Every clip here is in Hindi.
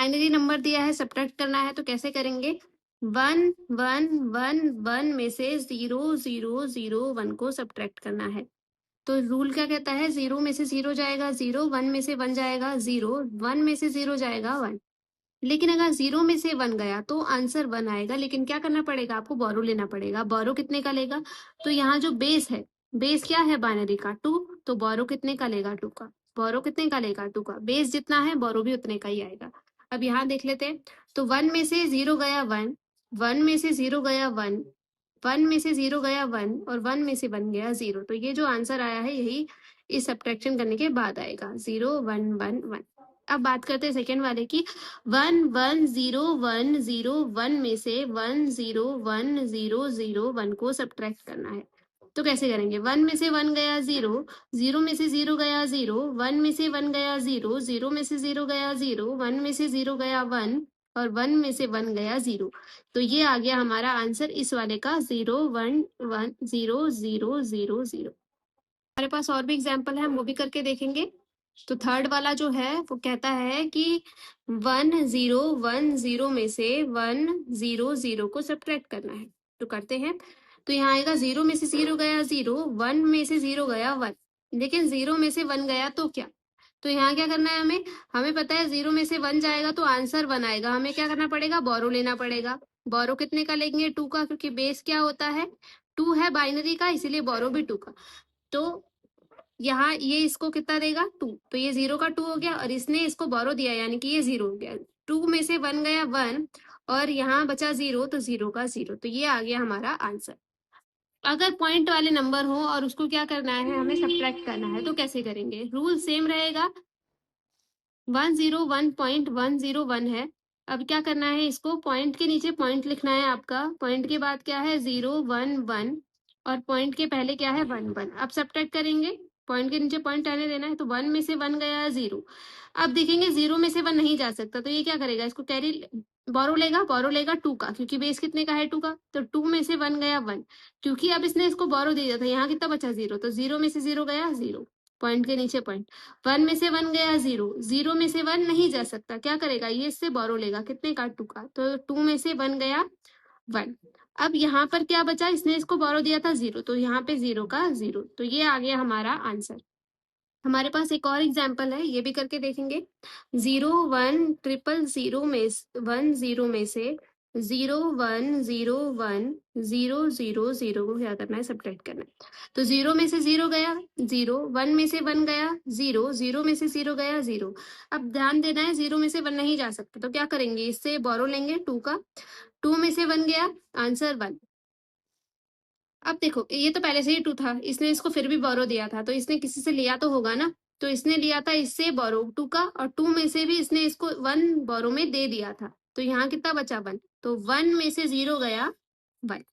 बाइनरी नंबर दिया है, सब्ट्रैक्ट करना है तो कैसे करेंगे? 1 1 1 1 में से 0 0 0 1 को सब्ट्रैक्ट करना है। तो रूल क्या कहता है? 0 में से 0 जाएगा 0, 1 में से 1 जाएगा 0, 1 में से 0 जाएगा 1। लेकिन अगर 0 में से 1 गया तो आंसर 1 आएगा, लेकिन क्या करना पड़ेगा? आपको बोरो लेना पड़ेगा। बोरो कितने का लेगा? तो यहाँ जो बेस है, बेस क्या है बाइनरी का? 2, तो बोरो कितने का लेगा? 2 का। बोरो कितने का लेगा? 2 का। बेस जितना है बोरो भी उतने का ही आएगा। अब यहाँ देख लेते हैं। तो 1 में से 0 गया 1, 1 में से 0 गया 1, 1 में से 0 गया 1 और 1 में से 1 गया 0। तो ये जो आंसर आया है यही इस सब्ट्रैक्शन करने के बाद आएगा, 0 1 1 1। अब बात करते हैं सेकेंड वाले की। 1 1 0 1 0 1 में से 1 0 1 0 0 1 को सब्ट्रैक्ट करना है। तो कैसे करेंगे? 1 में से 1 गया 0, 0 में से 0 गया 0, 1 में से 1 गया 0, 0 में से 0 गया 0, 1 में से 0 गया 1 और 1 में से 1 गया 0। तो ये आ गया हमारा आंसर इस वाले का, 0 1 1 0 0 0 0। हमारे पास और भी एग्जाम्पल है, हम वो भी करके देखेंगे। तो थर्ड वाला जो है वो कहता है कि 1 0 1 0 में से 1 0 0 को सब्ट्रैक्ट करना है। तो करते हैं। तो यहाँ आएगा 0 में से 0 गया 0, 1 में से 0 गया 1, लेकिन 0 में से 1 गया तो क्या? तो यहाँ क्या करना है हमें? हमें पता है 0 में से 1 जाएगा तो आंसर 1 आएगा। हमें क्या करना पड़ेगा? बोरो लेना पड़ेगा। बोरो कितने का लेंगे? 2 का, क्योंकि बेस क्या होता है? 2 है बाइनरी का, इसीलिए बोरो भी 2 का। तो यहाँ ये इसको कितना देगा? 2। तो ये 0 का 2 हो गया और इसने इसको बोरो दिया, यानी कि ये 0 हो गया। 2 में से 1 गया 1 और यहाँ बचा 0, तो 0 का 0। तो ये आ गया हमारा आंसर। अगर पॉइंट वाले नंबर हो और उसको क्या करना है? हमें सब्ट्रैक्ट करना है। तो कैसे करेंगे? रूल सेम रहेगा। 101.101 है। अब क्या करना है? इसको पॉइंट के नीचे पॉइंट लिखना है आपका। पॉइंट के बाद क्या है? 0 1 1 और पॉइंट के पहले क्या है? 1 1। अब सब्ट्रैक्ट करेंगे। पॉइंट के नीचे पॉइंट रहने देना है। तो 1 में से 1 गया 0। अब देखेंगे 0 में से 1 नहीं जा सकता, तो ये क्या करेगा? इसको कैरी बोरो लेगा। बोरो लेगा 2 का, क्योंकि बेस कितने का है? 2 का। तो 2 में से 1 गया 1, क्योंकि अब इसने इसको बोरो दे दिया था। यहाँ कितना बचा? 0। तो 0 में से 0 गया 0, पॉइंट के नीचे पॉइंट। 1 में से 1 गया 0, 0 में से 1 नहीं जा सकता, क्या करेगा? ये इससे बोरो लेगा। कितने का? 2 का। तो 2 में से 1 गया 1। अब यहाँ पर क्या बचा? इसने इसको बोरो दिया था 0, तो यहाँ पे 0 का 0। तो ये आ गया हमारा आंसर। हमारे पास एक और एग्जाम्पल है, ये भी करके देखेंगे। 0 1 0 0 में 1 0 में से 0 1 0 1 0 0 0 को क्या करना है? सब्ट्रैक्ट करना है। तो 0 में से 0 गया 0, 1 में से 1 गया 0, 0 में से 0 गया 0। अब ध्यान देना है, 0 में से 1 नहीं जा सकता, तो क्या करेंगे? इससे बोरो लेंगे 2 का। 2 में से 1 गया, आंसर 1। अब देखो, ये तो पहले से ही 2 था, इसने इसको फिर भी बोरो दिया था, तो इसने किसी से लिया तो होगा ना। तो इसने लिया था इससे बोरो 2 का, और 2 में से भी इसने इसको 1 बोरो में दे दिया था। तो यहाँ कितना बचा? 1। तो 1 में से 0 गया 1।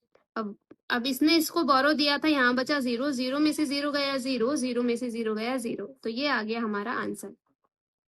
अब इसने इसको बोरो दिया था, यहाँ बचा 0, 0 में से 0 गया 0, 0 में से 0 गया 0। तो ये आ गया हमारा आंसर।